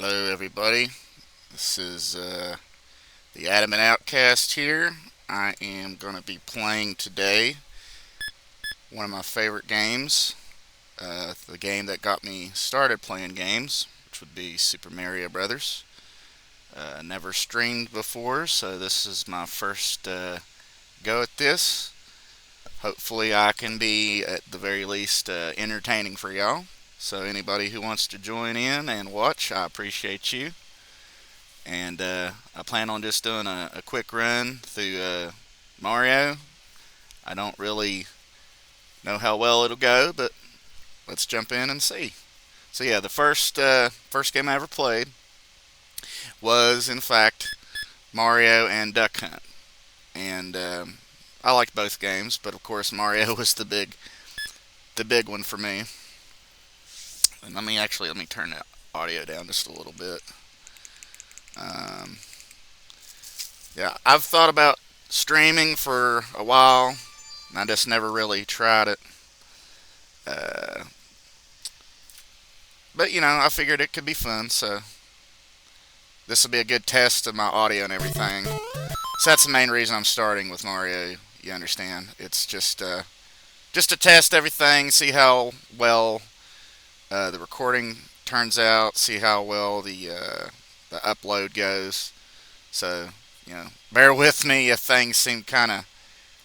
Hello, everybody. This is the Adamant Outcast here. I am going to be playing today one of my favorite games, the game that got me started playing games, which would be Super Mario Brothers. Never streamed before, so this is my first go at this. Hopefully, I can be, at the very least, entertaining for y'all. So, anybody who wants to join in and watch, I appreciate you. And I plan on just doing a quick run through Mario. I don't really know how well it'll go, but let's jump in and see. So yeah, the first game I ever played was in fact Mario and Duck Hunt, and I liked both games, but of course Mario was the big one for me. And let me turn that audio down just a little bit. Um, yeah, I've thought about streaming for a while, and I just never really tried it. Uh, but I figured it could be fun, so this will be a good test of my audio and everything. So that's the main reason I'm starting with Mario. You understand? It's just to test everything, see how well the recording turns out, see how well the upload goes. So bear with me if things seem kind of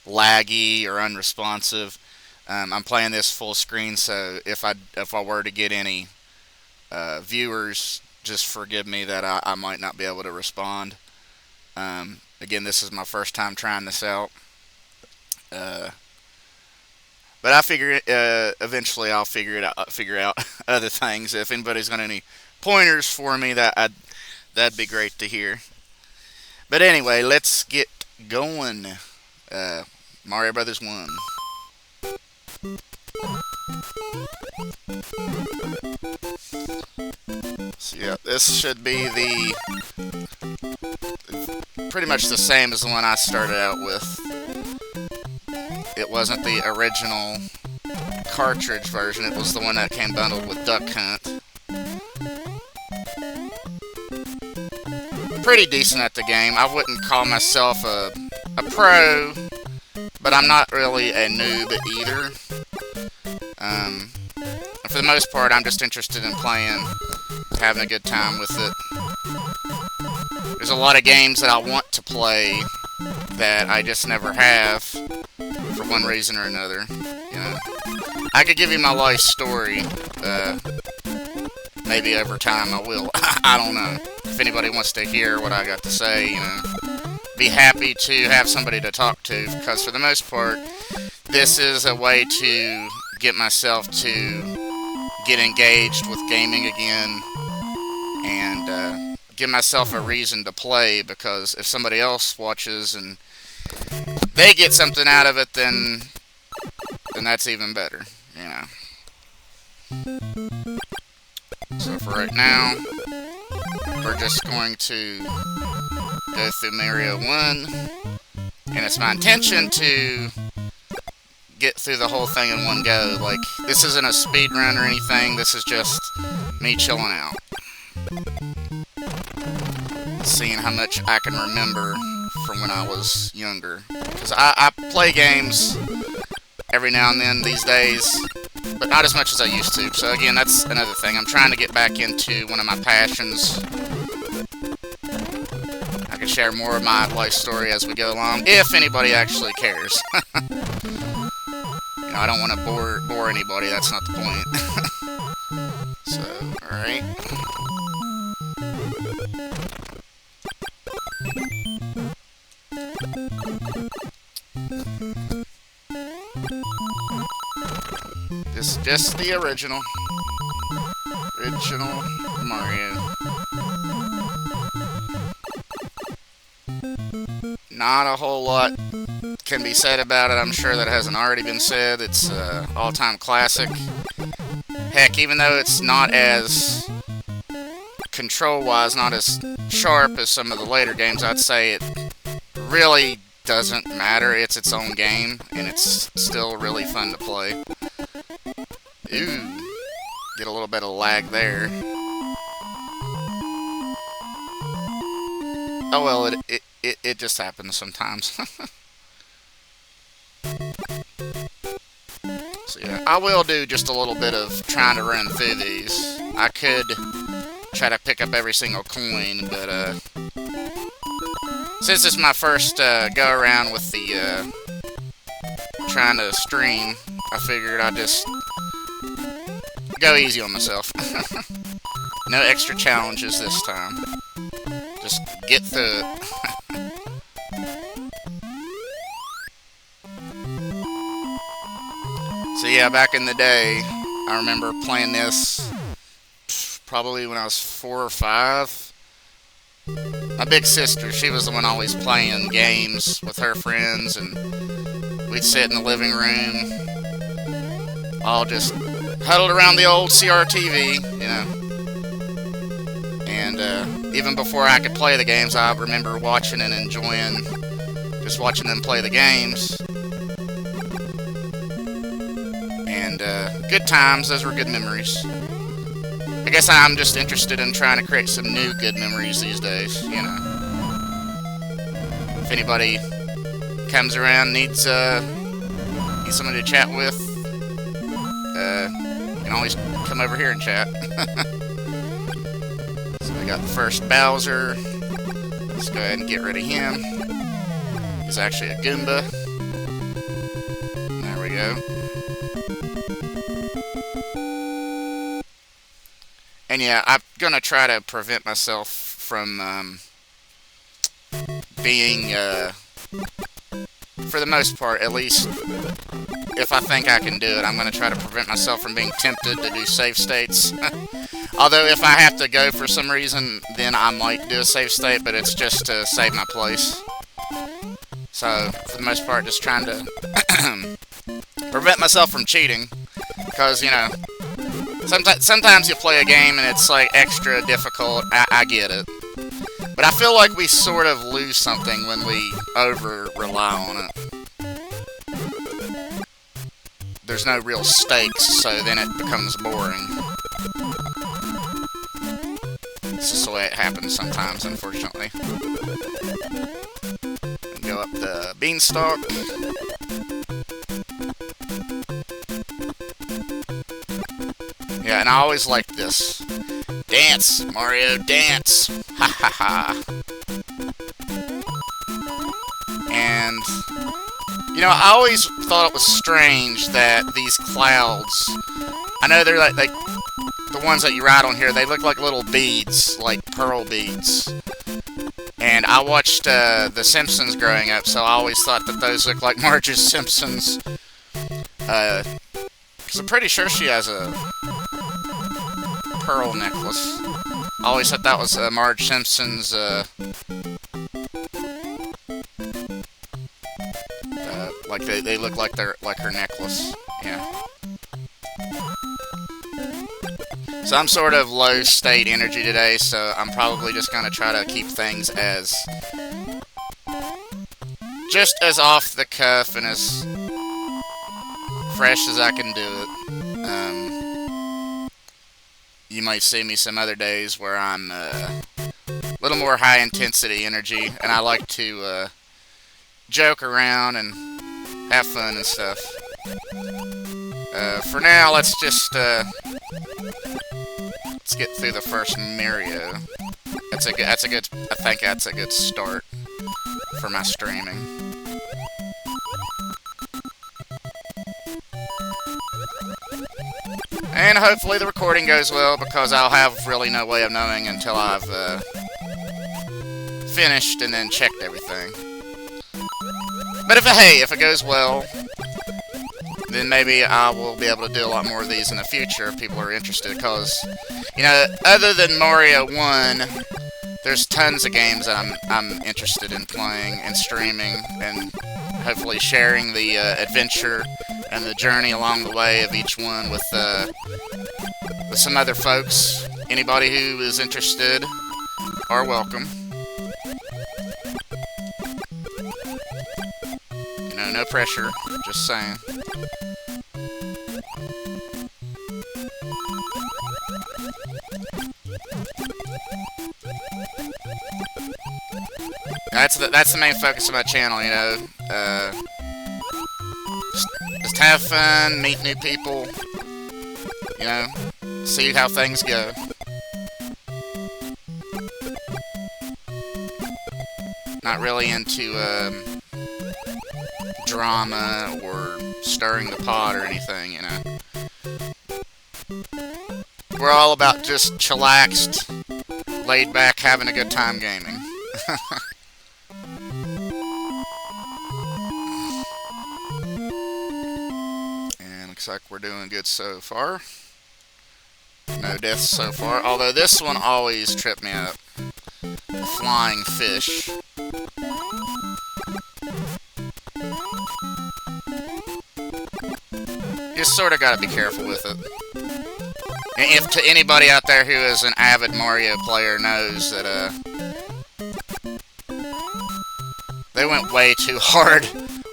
laggy or unresponsive. I'm playing this full screen, so if I were to get any viewers, just forgive me that I might not be able to respond. Again, this is my first time trying this out. Uh, but I figure eventually I'll figure out other things. If anybody's got any pointers for me, that'd be great to hear. But anyway, let's get going. Mario Brothers 1. So yeah, this should be the pretty much the same as the one I started out with. It wasn't the original cartridge version, it was the one that came bundled with Duck Hunt. Pretty decent at the game. I wouldn't call myself a pro, but I'm not really a noob either. For the most part, I'm just interested in playing, having a good time with it. There's a lot of games that I want to play that I just never have for one reason or another. I could give you my life story. Maybe over time I will. I don't know. If anybody wants to hear what I got to say, be happy to have somebody to talk to, because for the most part, this is a way to get myself to get engaged with gaming again and give myself a reason to play, because if somebody else watches and they get something out of it, then that's even better, So for right now, we're just going to go through Mario 1, and it's my intention to get through the whole thing in one go. Like, this isn't a speed run or anything, this is just me chilling out. Seeing how much I can remember from when I was younger. Because I play games every now and then these days, but not as much as I used to. So again, that's another thing. I'm trying to get back into one of my passions. I can share more of my life story as we go along, if anybody actually cares. I don't want to bore anybody, that's not the point. So, alright. Just the original Mario. Not a whole lot can be said about it, I'm sure, that hasn't already been said. It's an all-time classic. Heck, even though it's not as control-wise, not as sharp as some of the later games, I'd say it really doesn't matter. It's its own game, and it's still really fun to play. Ooh, get a little bit of lag there. Oh well, it just happens sometimes. So yeah, I will do just a little bit of trying to run through these. I could try to pick up every single coin, but since it's my first go around with the trying to stream, I figured I'd just go easy on myself. No extra challenges this time. Just get through it. So yeah, back in the day, I remember playing this probably when I was 4 or 5. My big sister, she was the one always playing games with her friends, and we'd sit in the living room, all just huddled around the old CRTV, you know. And even before I could play the games, I remember watching and enjoying just watching them play the games. And good times, those were good memories. I guess I'm just interested in trying to create some new good memories these days, you know. If anybody comes around, needs somebody to chat with, you can always come over here and chat. So we got the first Bowser. Let's go ahead and get rid of him. He's actually a Goomba. There we go. And yeah, I'm gonna try to prevent myself from being, for the most part, at least, if I think I can do it, I'm gonna try to prevent myself from being tempted to do save states. Although, if I have to go for some reason, then I might do a save state, but it's just to save my place. So, for the most part, just trying to prevent myself from cheating, because, you know, sometimes you play a game and it's like extra difficult. I get it. But I feel like we sort of lose something when we over-rely on it. There's no real stakes, so then it becomes boring. It's just the way it happens sometimes, unfortunately. Go up the beanstalk. Yeah, and I always liked this. Dance, Mario, dance! Ha ha ha! And, you know, I always thought it was strange that these clouds, I know they're like the ones that you ride on here, they look like little beads, like pearl beads. And I watched The Simpsons growing up, so I always thought that those looked like Marge Simpson's, because I'm pretty sure she has a pearl necklace. I always thought that was Marge Simpson's, like they look like they're like her necklace. Yeah. So I'm sort of low state energy today, so I'm probably just gonna try to keep things as just as off the cuff and as fresh as I can do it. You might see me some other days where I'm a little more high intensity energy, and I like to joke around and have fun and stuff. For now, let's just let's get through the first Mario. I think that's a good start for my streaming. And hopefully the recording goes well, because I'll have really no way of knowing until I've finished and then checked everything. But if it goes well, then maybe I will be able to do a lot more of these in the future if people are interested, because, you know, other than Mario 1, there's tons of games that I'm interested in playing and streaming, and hopefully sharing the adventure and the journey along the way of each one with some other folks. Anybody who is interested are welcome. You know, no pressure, just saying. That's the main focus of my channel, you know. Just have fun, meet new people, you know, see how things go. Not really into drama or stirring the pot or anything, you know. We're all about just chillaxed, laid back, having a good time gaming. And looks like we're doing good so far. No deaths so far, although this one always tripped me up. Flying fish. You just sort of gotta be careful with it. And if to anybody out there who is an avid Mario player knows that they went way too hard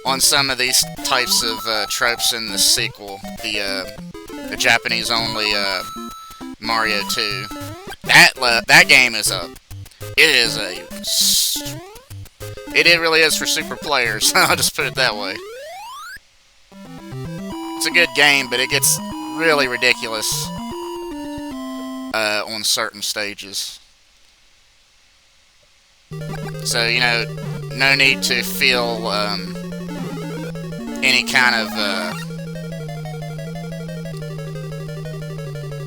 on some of these types of tropes in the sequel, the Japanese only Mario 2. That game is it really is for super players. I'll just put it that way. It's a good game, but it gets really ridiculous on certain stages. So, you know, no need to feel any kind of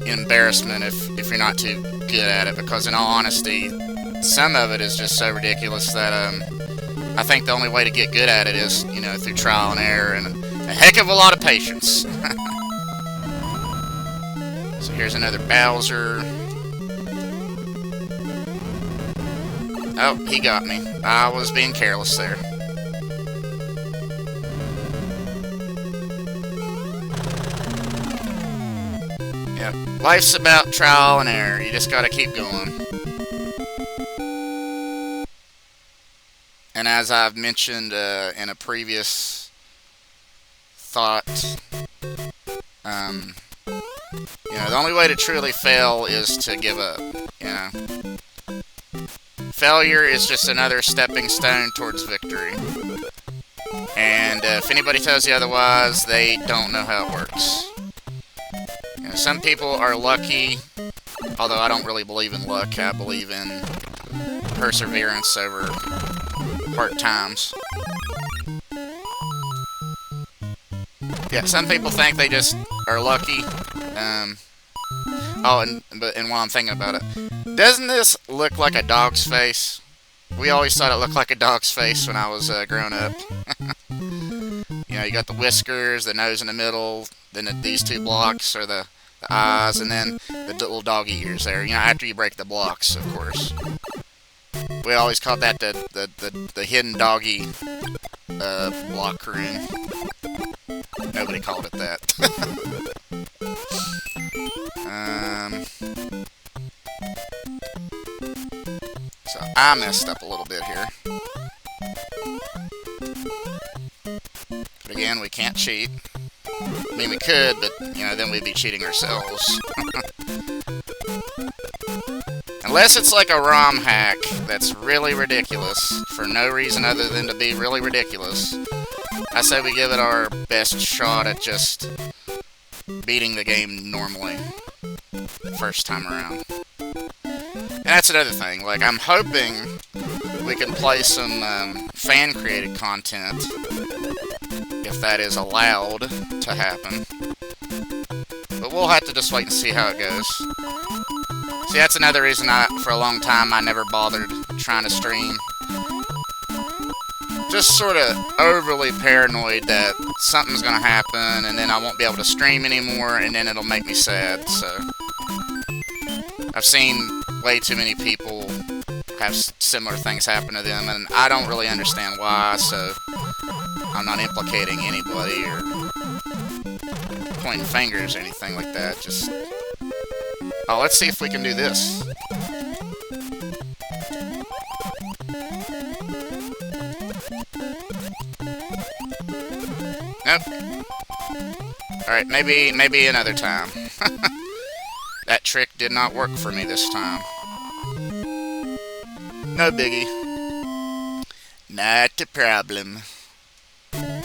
embarrassment if you're not too good at it, because in all honesty, some of it is just so ridiculous that I think the only way to get good at it is, you know, through trial and error and a heck of a lot of patience. So here's another Bowser. Oh, he got me. I was being careless there. Yep, life's about trial and error. You just gotta keep going. And as I've mentioned in a previous thought, you know, the only way to truly fail is to give up, you know. Failure is just another stepping stone towards victory. And if anybody tells you otherwise, they don't know how it works. You know, some people are lucky, although I don't really believe in luck. I believe in perseverance over hard times. Yeah, some people think they just are lucky. And while I'm thinking about it, doesn't this look like a dog's face? We always thought it looked like a dog's face when I was growing up. You know, you got the whiskers, the nose in the middle, then these two blocks are the eyes, and then the little doggy ears there. You know, after you break the blocks, of course. We always called that the hidden doggy block room. Nobody called it that. So I messed up a little bit here. But again, we can't cheat. I mean, we could, but, you know, then we'd be cheating ourselves. Unless it's like a ROM hack that's really ridiculous, for no reason other than to be really ridiculous, I say we give it our best shot at just beating the game normally, first time around. And that's another thing, like, I'm hoping we can play some fan-created content, if that is allowed to happen. But we'll have to just wait and see how it goes. See, that's another reason for a long time, I never bothered trying to stream. Just sort of overly paranoid that something's gonna happen, and then I won't be able to stream anymore, and then it'll make me sad, so. I've seen way too many people have similar things happen to them, and I don't really understand why, so I'm not implicating anybody or pointing fingers or anything like that. Just, oh, let's see if we can do this. Nope. Alright, maybe another time. That trick did not work for me this time. No biggie. Not a problem. I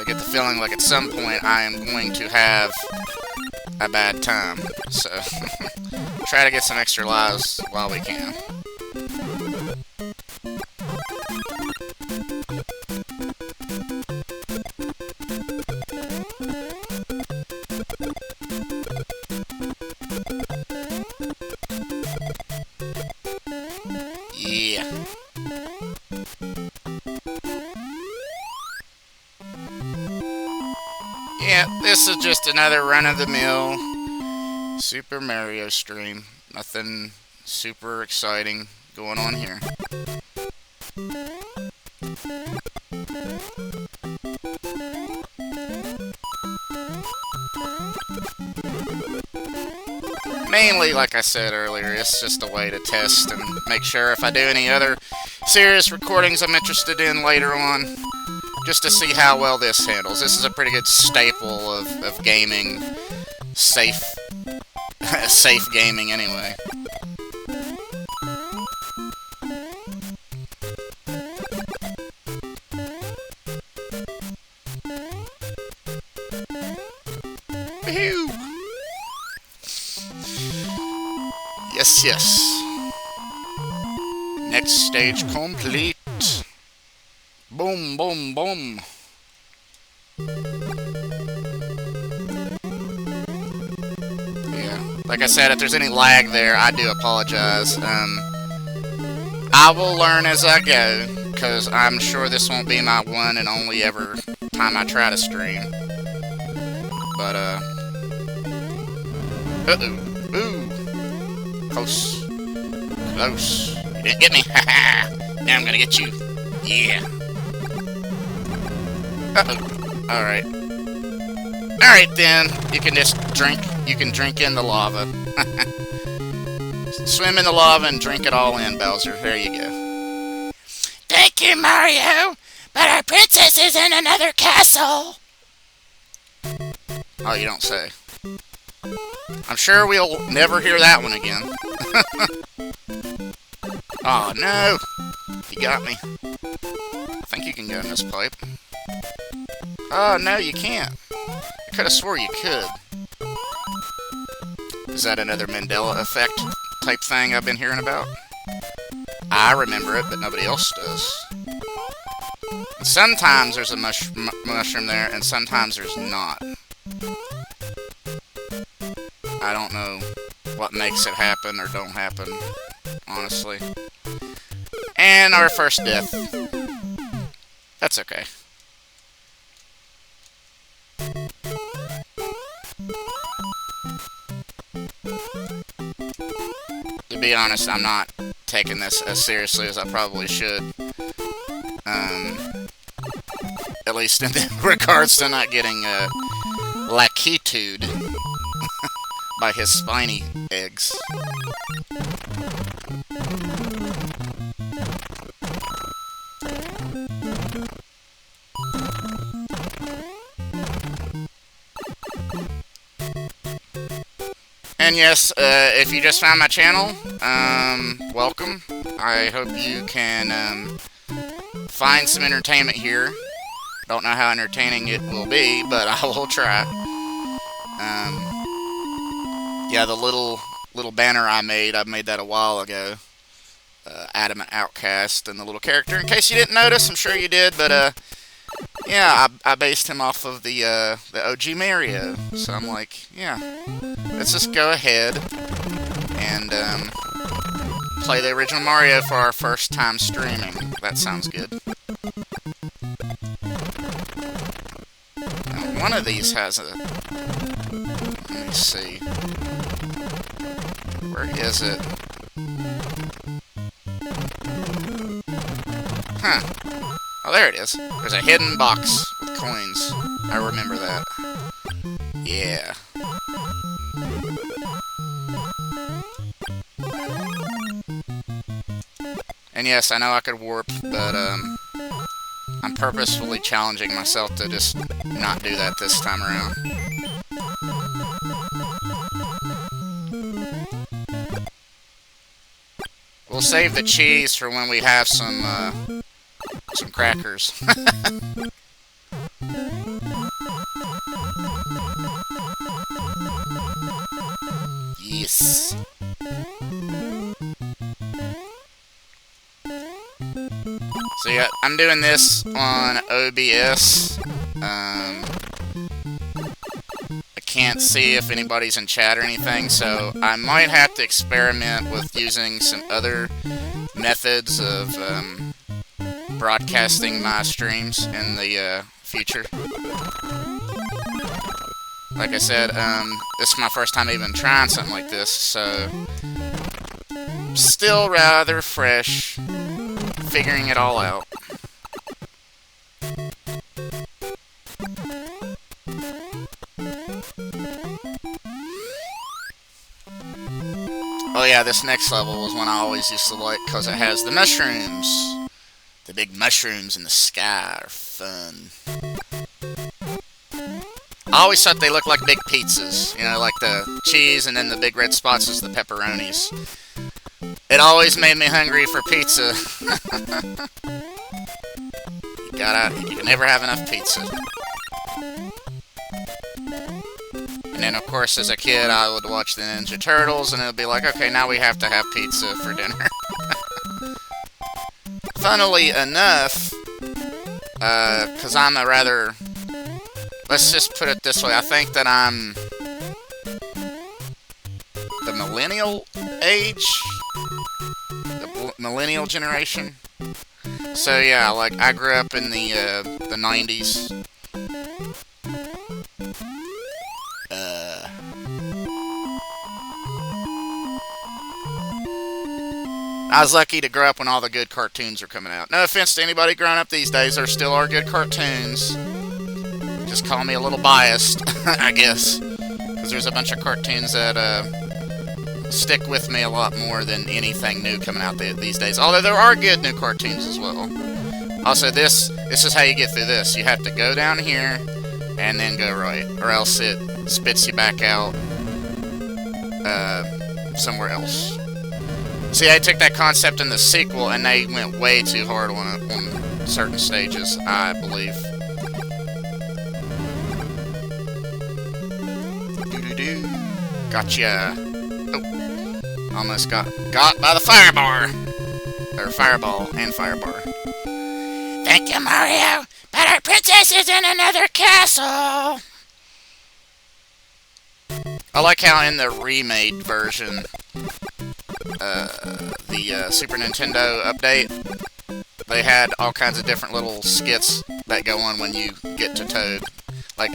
get the feeling like at some point I am going to have a bad time. So, try to get some extra lives while we can. Yeah. Yeah, this is just another run-of-the-mill Super Mario stream. Nothing super exciting going on here. Mainly, like I said earlier, it's just a way to test and make sure if I do any other serious recordings I'm interested in later on, just to see how well this handles. This is a pretty good staple of gaming, safe gaming anyway. Woohoo! Yes, yes. Next stage complete. Boom, boom, boom. Yeah, like I said, if there's any lag there, I do apologize. I will learn as I go, because I'm sure this won't be my one and only ever time I try to stream. But, uh-oh. Ooh. Close. Close. You didn't get me. Haha. Now I'm gonna get you. Yeah. Uh-oh. Alright. Alright then. You can just drink. You can drink in the lava. Swim in the lava and drink it all in, Bowser. There you go. Thank you, Mario. But our princess is in another castle. Oh, you don't say. I'm sure we'll never hear that one again. Oh, no. You got me. I think you can go in this pipe. Oh, no, you can't. I could have swore you could. Is that another Mandela effect type thing I've been hearing about? I remember it, but nobody else does. And sometimes there's a mushroom there, and sometimes there's not. I don't know what makes it happen or don't happen, honestly. And our first death. That's okay. To be honest, I'm not taking this as seriously as I probably should. At least in regards to not getting lackitude by his spiny eggs. And yes, if you just found my channel, welcome. I hope you can find some entertainment here. Don't know how entertaining it will be, but I will try. Yeah, the little banner I made that a while ago. Adamant Outcast and the little character. In case you didn't notice, I'm sure you did, but yeah, I based him off of the OG Mario. So I'm like, yeah, let's just go ahead and play the original Mario for our first time streaming. That sounds good. Now, one of these has a... Let me see. Where is it? Huh. Oh, there it is. There's a hidden box with coins. I remember that. Yeah. And yes, I know I could warp, but I'm purposefully challenging myself to just not do that this time around. We'll save the cheese for when we have some crackers. Yes. So yeah, I'm doing this on OBS. I can't see if anybody's in chat or anything, so I might have to experiment with using some other methods of broadcasting my streams in the future. Like I said, this is my first time even trying something like this, so still rather fresh, figuring it all out. Oh yeah, this next level was one I always used to like because it has the mushrooms. The big mushrooms in the sky are fun. I always thought they looked like big pizzas. You know, like the cheese and then the big red spots is the pepperonis. It always made me hungry for pizza. You can never have enough pizza. And then, of course, as a kid, I would watch the Ninja Turtles, and it would be like, okay, now we have to have pizza for dinner. Funnily enough, because I'm a rather... Let's just put it this way. I think that I'm the millennial age. The millennial generation. So, yeah, like, I grew up in the 90s. I was lucky to grow up when all the good cartoons were coming out. No offense to anybody growing up these days, there still are good cartoons. Just call me a little biased, I guess. Because there's a bunch of cartoons that stick with me a lot more than anything new coming out these days. Although there are good new cartoons as well. Also, this is how you get through this. You have to go down here and then go right. Or else it spits you back out somewhere else. See, I took that concept in the sequel, and they went way too hard on certain stages, I believe. Doo-doo-doo. Gotcha. Oh. Almost got by the firebar. Or fireball and firebar. Thank you, Mario, but our princess is in another castle. I like how in the remade version... the Super Nintendo update, they had all kinds of different little skits that go on when you get to Toad. Like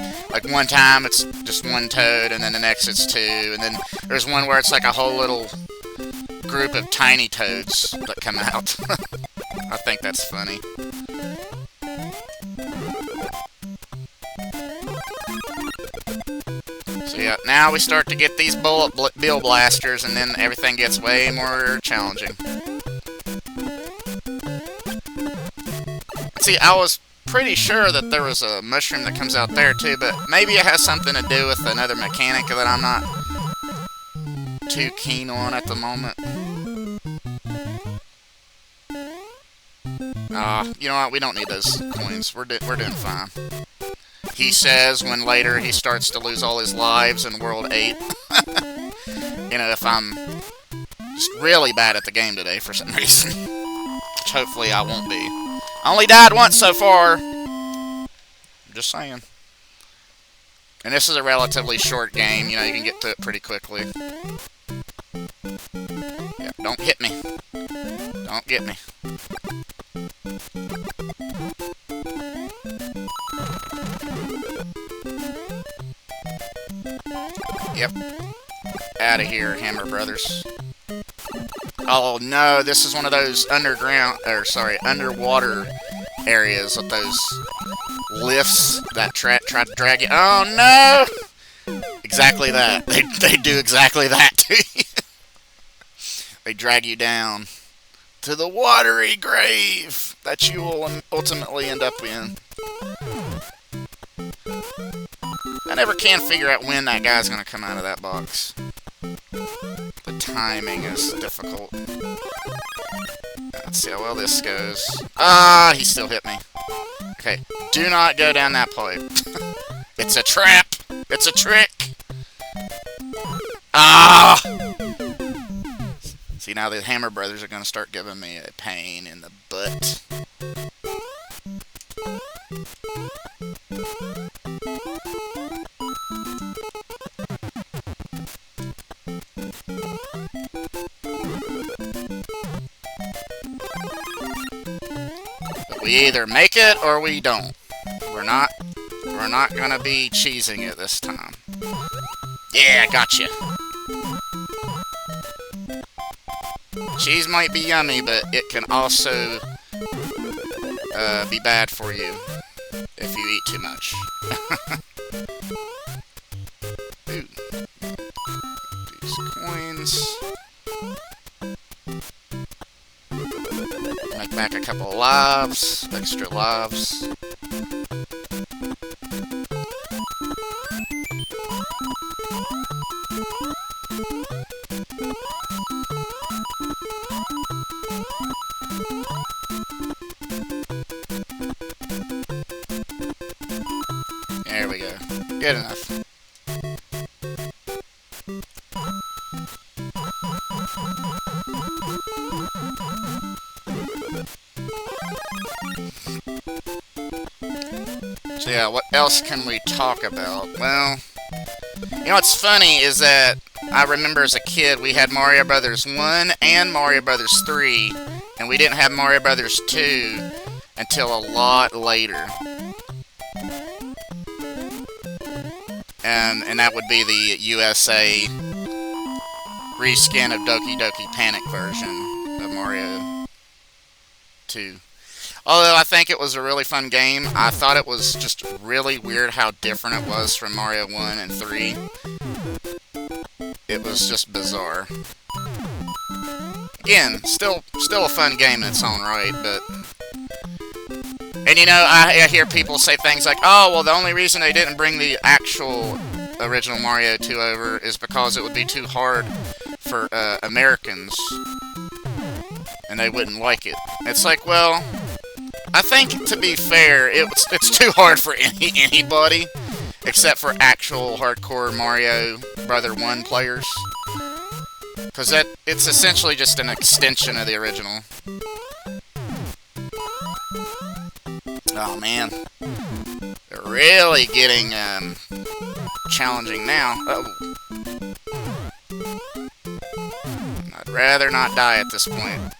one time it's just one Toad, and then the next it's two, and then there's one where it's like a whole little group of tiny Toads that come out. I think that's funny. So yeah, now we start to get these bullet bill blasters, and then everything gets way more challenging. See, I was pretty sure that there was a mushroom that comes out there too, but maybe it has something to do with another mechanic that I'm not too keen on at the moment. You know what? We don't need those coins. We're doing fine. He says when later he starts to lose all his lives in World 8. You know, if I'm just really bad at the game today for some reason. Which hopefully I won't be. I only died once so far. Just saying. And this is a relatively short game. You know, you can get through it pretty quickly. Yeah, don't hit me. Don't get me. Yep. Out of here, Hammer Brothers. Oh no, this is one of those underwater areas with those lifts that try to drag you. Oh no! Exactly that. They do exactly that to you. They drag you down to the watery grave that you will ultimately end up in. I never can figure out when that guy's gonna come out of that box. The timing is difficult. Let's see how well this goes. Ah, he still hit me. Okay, do not go down that pipe. It's a trap! It's a trick! Ah! See, now the Hammer Brothers are going to start giving me a pain in the butt. But we either make it or we don't. We're not gonna be cheesing it this time. Yeah, gotcha. Cheese might be yummy, but it can also be bad for you if you eat too much. Ooh. These coins. Make back a couple of lives, extra lives. There we go. Good enough. So yeah, what else can we talk about? Well, you know what's funny is that I remember as a kid we had Mario Brothers 1 and Mario Brothers 3, and we didn't have Mario Brothers 2 until a lot later. And that would be the USA reskin of Doki Doki Panic version of Mario 2. Although I think it was a really fun game, I thought it was just really weird how different it was from Mario 1 and 3. It was just bizarre. Again, still a fun game in its own right, but... And you know, I hear people say things like, oh, well, the only reason they didn't bring the actual original Mario 2 over is because it would be too hard for Americans, and they wouldn't like it. It's like, well, I think, to be fair, it's too hard for anybody, except for actual hardcore Mario Brother 1 players. Because it's essentially just an extension of the original. Oh man, they're really getting challenging now. Uh-oh. I'd rather not die at this point.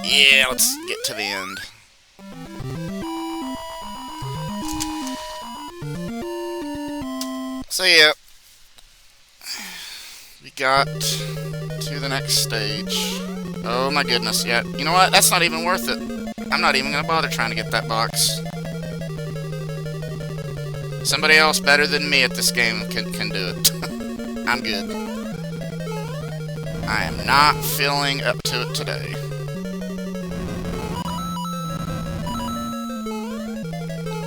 Yeah, let's get to the end. So yeah, we got to the next stage. Oh my goodness, yeah. You know what? That's not even worth it. I'm not even gonna bother trying to get that box. Somebody else better than me at this game can do it. I'm good. I am not feeling up to it today.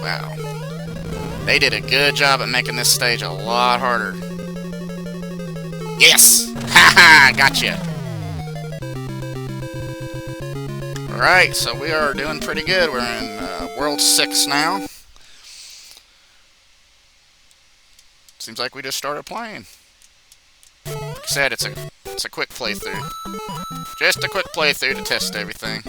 Wow. They did a good job at making this stage a lot harder. Yes! Haha! Gotcha! Alright, so we are doing pretty good. We're in World 6 now. Seems like we just started playing. Like I said, it's a quick playthrough. Just a quick playthrough to test everything.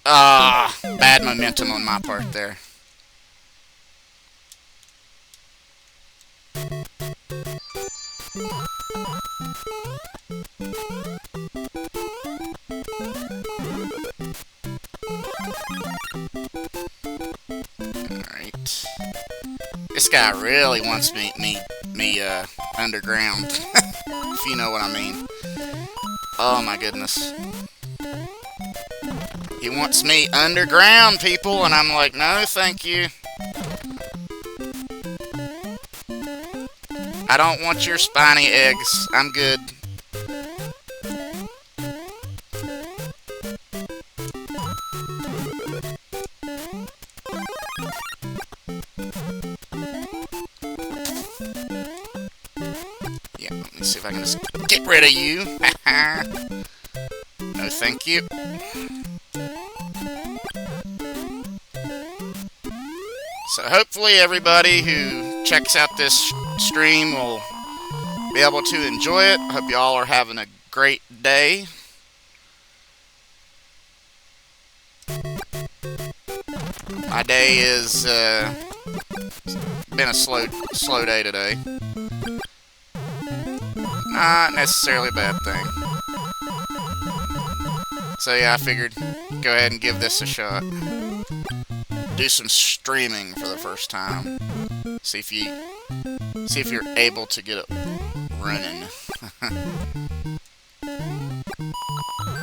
Ah, bad momentum on my part there. Alright. This guy really wants me underground. If you know what I mean. Oh my goodness. He wants me underground, people, and I'm like, no, thank you. I don't want your spiny eggs. I'm good. Let's see if I can just get rid of you. No, thank you. So hopefully everybody who checks out this stream will be able to enjoy it. I hope you all are having a great day. My day is been a slow day today. Not necessarily a bad thing. So yeah, I figured go ahead and give this a shot. Do some streaming for the first time. See if you're able to get it running.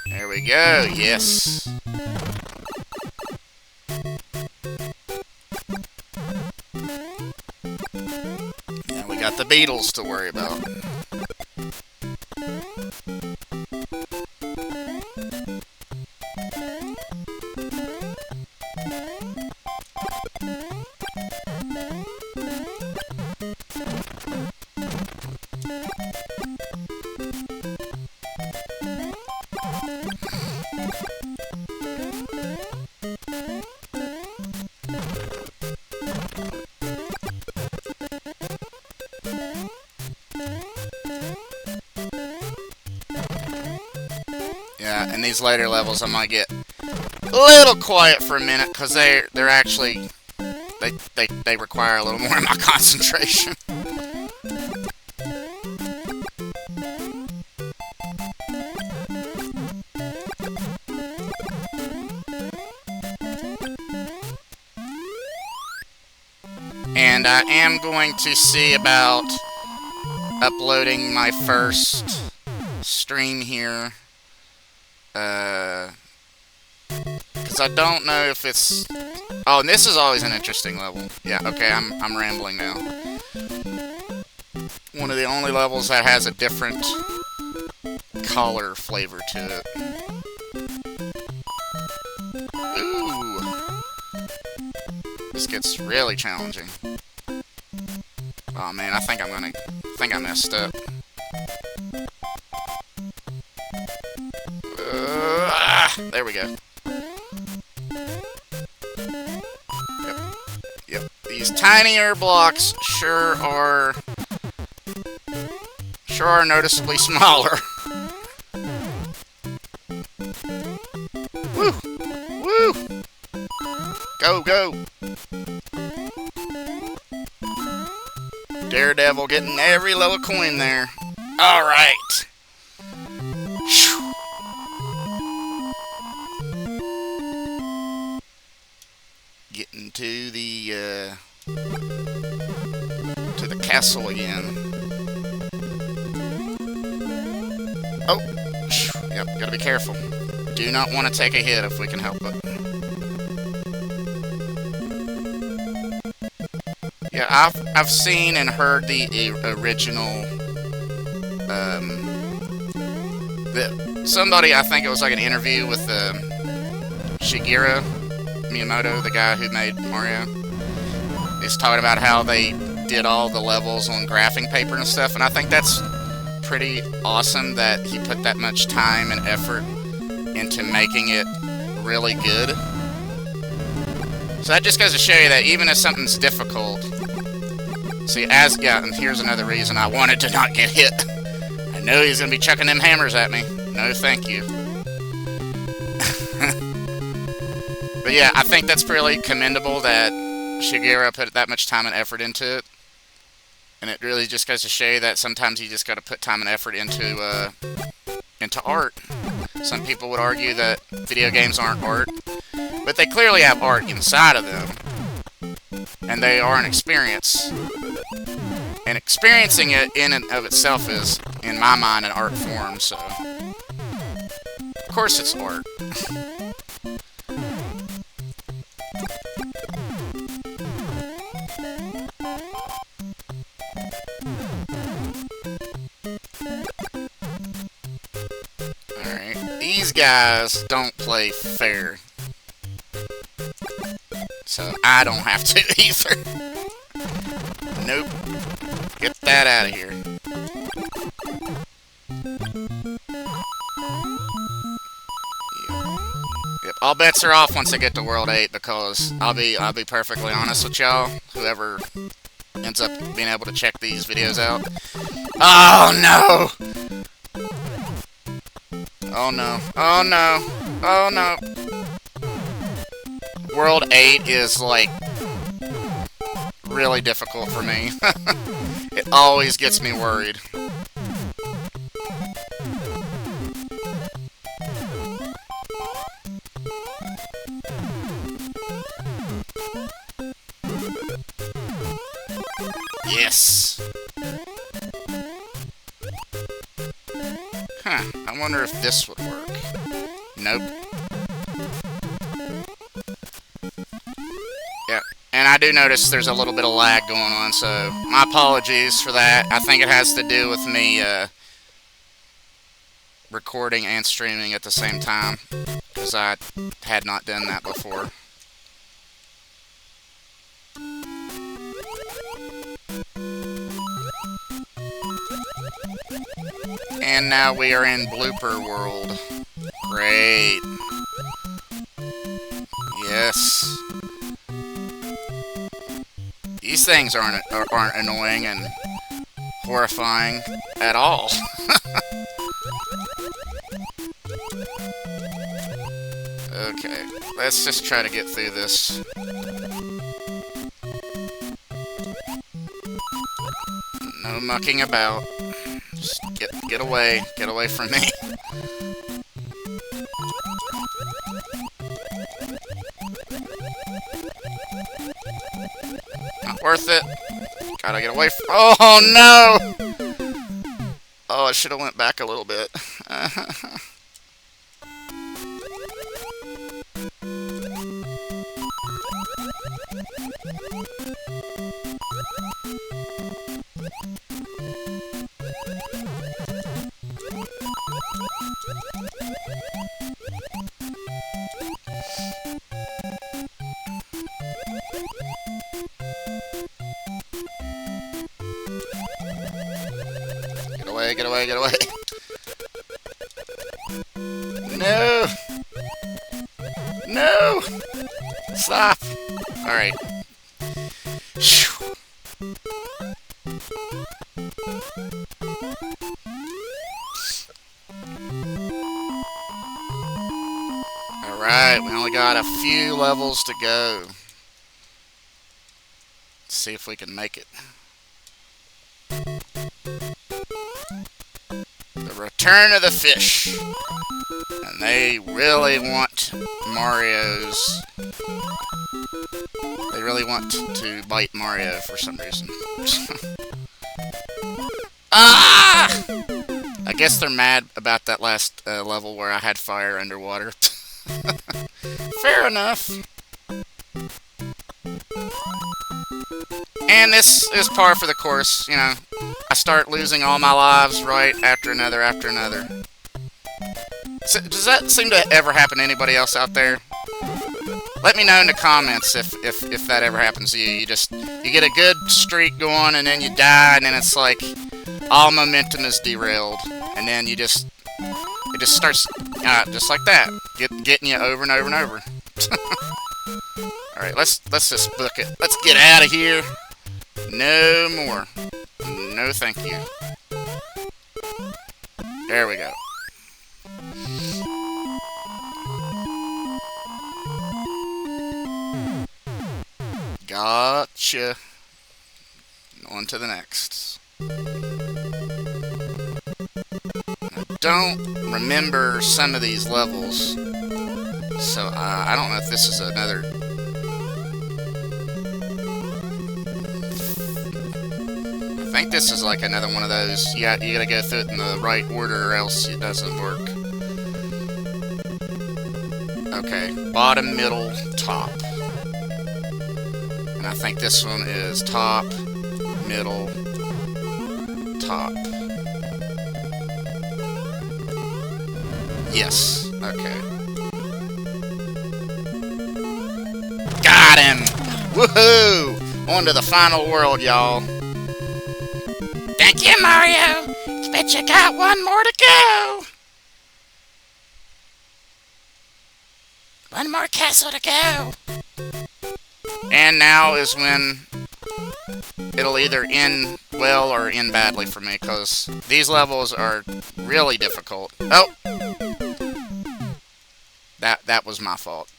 There we go. Yes. Now we got the beetles to worry about. Yeah, in these later levels I might get a little quiet for a minute because they're actually they require a little more of my concentration. And I am going to see about uploading my first stream here. Because I don't know if it's... Oh, and this is always an interesting level. Yeah, okay, I'm rambling now. One of the only levels that has a different color flavor to it. Ooh. This gets really challenging. Oh man, I think I messed up. There we go. Yep. These tinier blocks sure are noticeably smaller. Woo! Woo! Go, go! Daredevil getting every little coin there. Alright! Getting to the castle again. Oh! Yep, gotta be careful. Do not want to take a hit if we can help it. Yeah, I've seen and heard the original. Somebody, I think it was like an interview with Shigeru Miyamoto, the guy who made Mario. He's talking about how they did all the levels on graphing paper and stuff, and I think that's pretty awesome that he put that much time and effort into making it really good. So that just goes to show you that even if something's difficult, see, and here's another reason I wanted to not get hit. I know he's gonna be chucking them hammers at me. No, thank you. But yeah, I think that's really commendable that Shigeru put that much time and effort into it. And it really just goes to show you that sometimes you just gotta put time and effort into art. Some people would argue that video games aren't art, but they clearly have art inside of them. And they are an experience. And experiencing it in and of itself is, in my mind, an art form, so... Of course it's art. Alright, these guys don't play fair. So I don't have to either. Nope. Get that out of here. all bets are off once I get to World 8 because I'll be perfectly honest with y'all. Whoever ends up being able to check these videos out. Oh no! Oh no! Oh no! Oh no! World 8 is like really difficult for me. It always gets me worried. Yes! Huh, I wonder if this would work. Nope. Yep, and I do notice there's a little bit of lag going on, so my apologies for that. I think it has to do with me recording and streaming at the same time, because I had not done that before. And now we are in Blooper World. Great. Yes. These things aren't annoying and horrifying at all. Okay, let's just try to get through this. No mucking about. Just get away from me. Not worth it. Gotta get away from. Oh no! Oh, I should have went back a little bit. Get away, get away. No! No! Stop! Alright. Alright, we only got a few levels to go. Let's see if we can make it. Return of the Fish. And they really want Mario's. They really want to bite Mario for some reason. Ah! I guess they're mad about that last level where I had fire underwater. Fair enough. And this is par for the course, you know. I start losing all my lives right after another after another. So, does that seem to ever happen to anybody else out there? Let me know in the comments if that ever happens to you. You get a good streak going and then you die and then it's like all momentum is derailed and then it just starts just like that, getting you over and over and over. All right, let's just book it. Let's get out of here. No more. No, thank you. There we go. Gotcha. On to the next. I don't remember some of these levels, so I don't know if this is another. I think this is like another one of those. You gotta go through it in the right order or else it doesn't work. Okay, bottom, middle, top. And I think this one is top, middle, top. Yes, okay. Got him! Woohoo! On to the final world, y'all. Thank you, Mario! Bet you got one more to go! One one more castle to go. And now is when it'll either end well or end badly for me, because these levels are really difficult. Oh! That was my fault.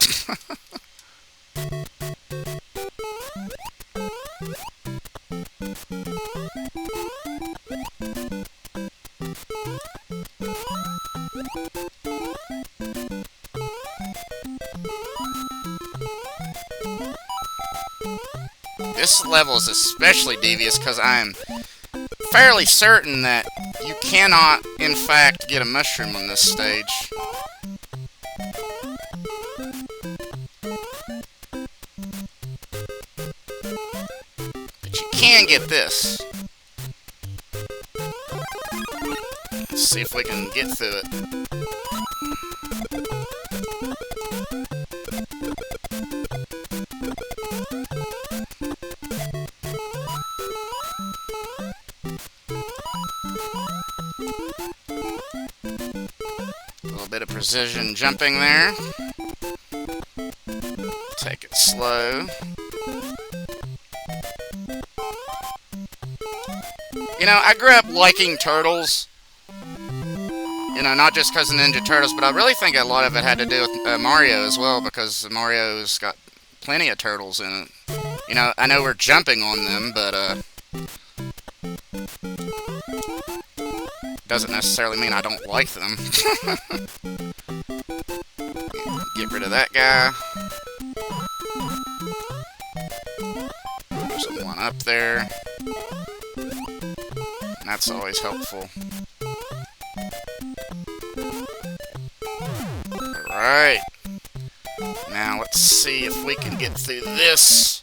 This level is especially devious because I'm fairly certain that you cannot, in fact, get a mushroom on this stage. But you can get this. Let's see if we can get through it. A little bit of precision jumping there. Take it slow. You know, I grew up liking turtles. You know, not just because of Ninja Turtles, but I really think a lot of it had to do with Mario as well, because Mario's got plenty of turtles in it. You know, I know we're jumping on them, but doesn't necessarily mean I don't like them. Get rid of that guy. There's one up there. That's always helpful. Alright. Now let's see if we can get through this.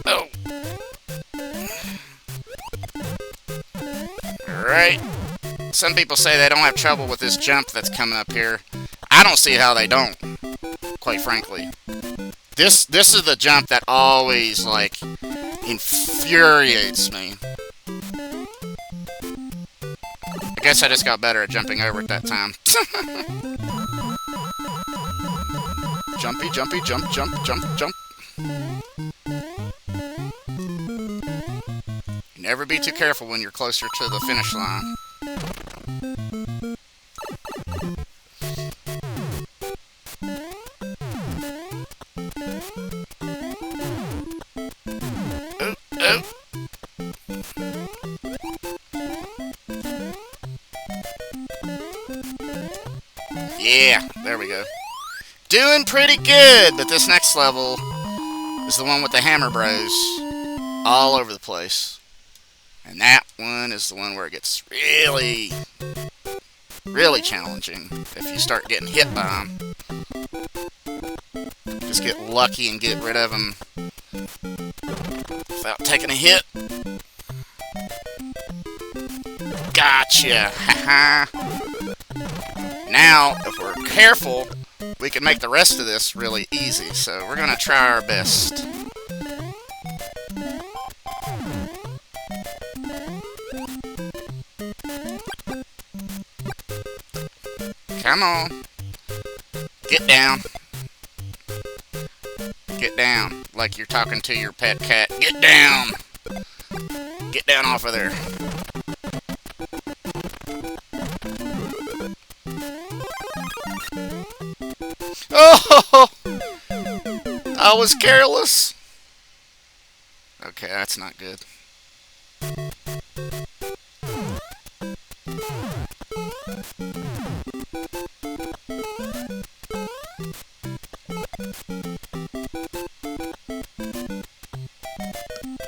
Oh! Alright. Some people say they don't have trouble with this jump that's coming up here. I don't see how they don't, quite frankly. This is the jump that always, like, infuriates me. I guess I just got better at jumping over it that time. Jumpy, jumpy, jump, jump, jump, jump. Never be too careful when you're closer to the finish line. Oh, oh. Yeah, there we go. Doing pretty good, but this next level is the one with the Hammer Bros all over the place. And that one is the one where it gets really, really challenging if you start getting hit by them. Just get lucky and get rid of them without taking a hit. Gotcha! Haha! Now, if we're careful, we can make the rest of this really easy. So we're going to try our best. Come on. Get down. Get down. Like you're talking to your pet cat. Get down. Get down off of there. Oh! I was careless. Okay, that's not good.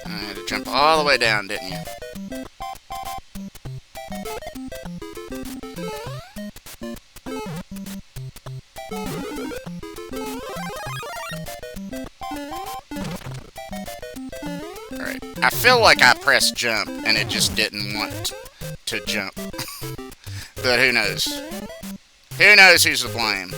I had to jump all the way down, didn't you? Alright, I feel like I pressed jump and it just didn't want to jump. But who knows? Who knows who's to blame?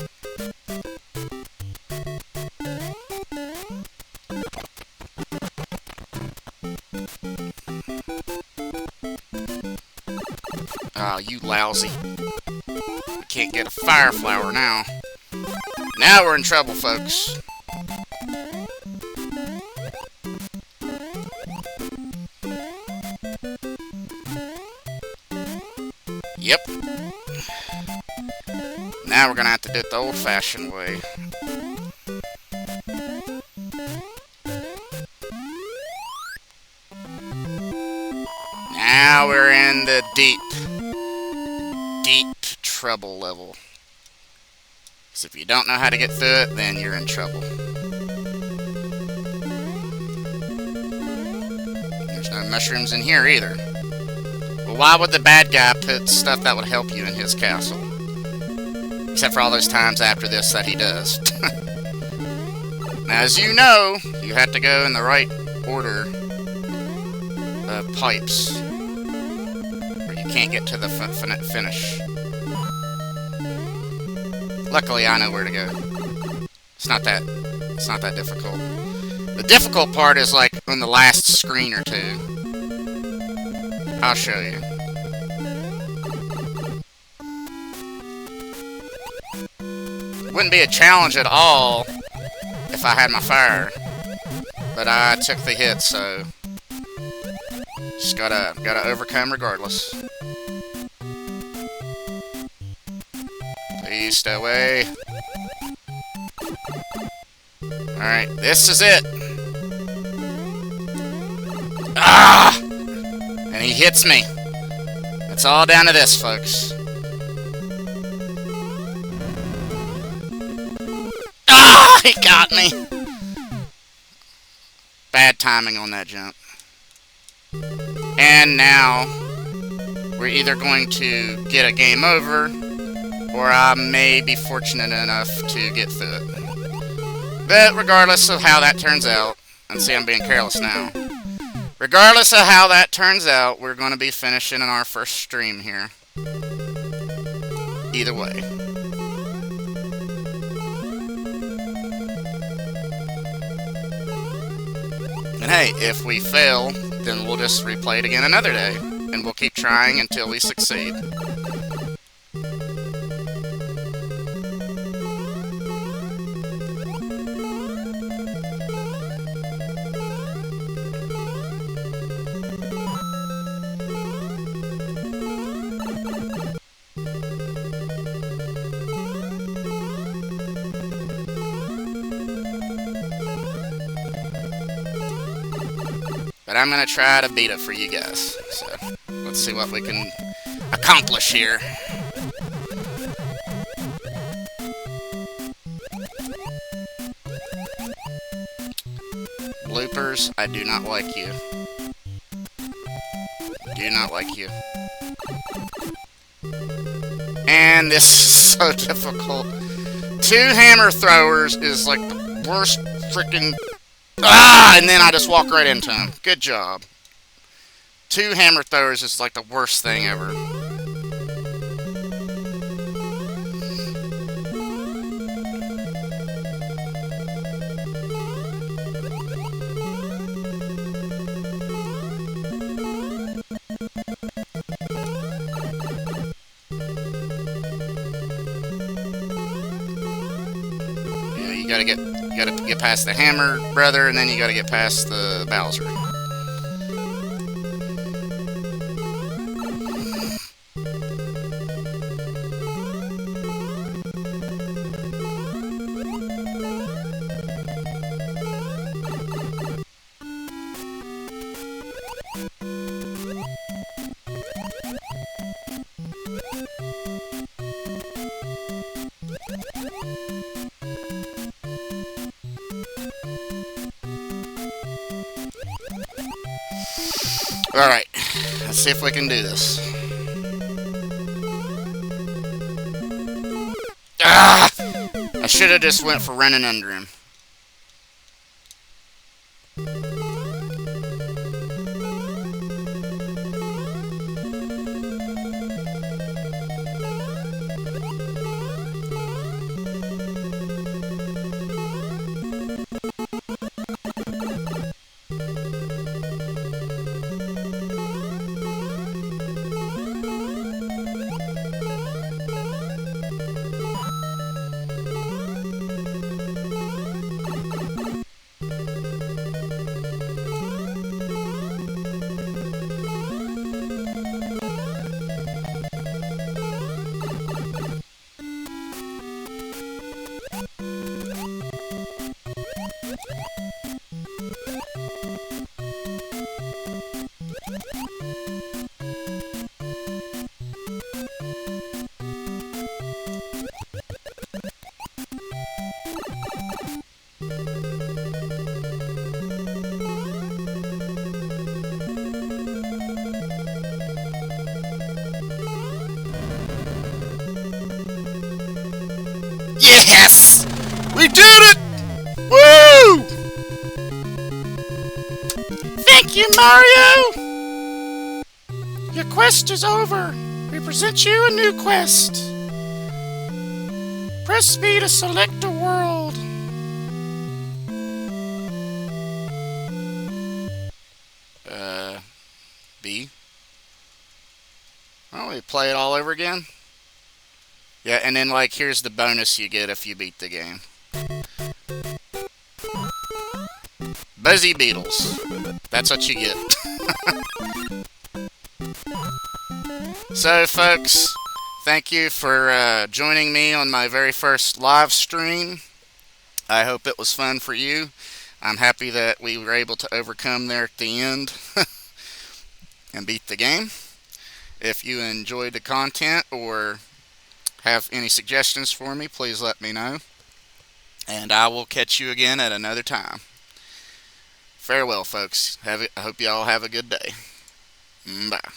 Oh, you lousy. can't get a fire flower now. Now we're in trouble, folks. Yep. Now we're gonna have to do it the old-fashioned way. Now we're in the deep trouble level. Because if you don't know how to get through it, then you're in trouble. There's no mushrooms in here either. Well, why would the bad guy put stuff that would help you in his castle? Except for all those times after this that he does. Now, as you know, you have to go in the right order of pipes, or you can't get to the finish. Luckily, I know where to go. It's not that difficult. The difficult part is like on the last screen or two. I'll show you. Wouldn't be a challenge at all if I had my fire, but I took the hit, so just gotta overcome regardless. Please stay away. Alright, this is it. Ah! And he hits me. It's all down to this, folks. Ah! He got me. Bad timing on that jump. And now we're either going to get a game over, or I may be fortunate enough to get through it. But regardless of how that turns out, and see, I'm being careless now. Regardless of how that turns out, we're going to be finishing in our first stream here. Either way. And hey, if we fail, then we'll just replay it again another day. And we'll keep trying until we succeed. But I'm going to try to beat it for you guys. So, let's see what we can accomplish here. Bloopers, I do not like you. Do not like you. And this is so difficult. 2 hammer throwers is like the worst freaking... Ah! And then I just walk right into him. Good job. 2 hammer throwers is like the worst thing ever. Yeah, you gotta get past the hammer brother, and then you gotta get past the Bowser. Alright, let's see if we can do this. Ah! I should have just went for running under him. Yes! We did it! Woo! Thank you, Mario! Your quest is over. We present you a new quest. Press B to select a world. B. Oh, we play it all over again? Yeah, and then, like, here's the bonus you get if you beat the game. Buzzy Beetles. That's what you get. So, folks, thank you for joining me on my very first live stream. I hope it was fun for you. I'm happy that we were able to overcome there at the end and beat the game. If you enjoyed the content or have any suggestions for me, please let me know. And I will catch you again at another time. Farewell, folks. I hope you all have a good day. Bye.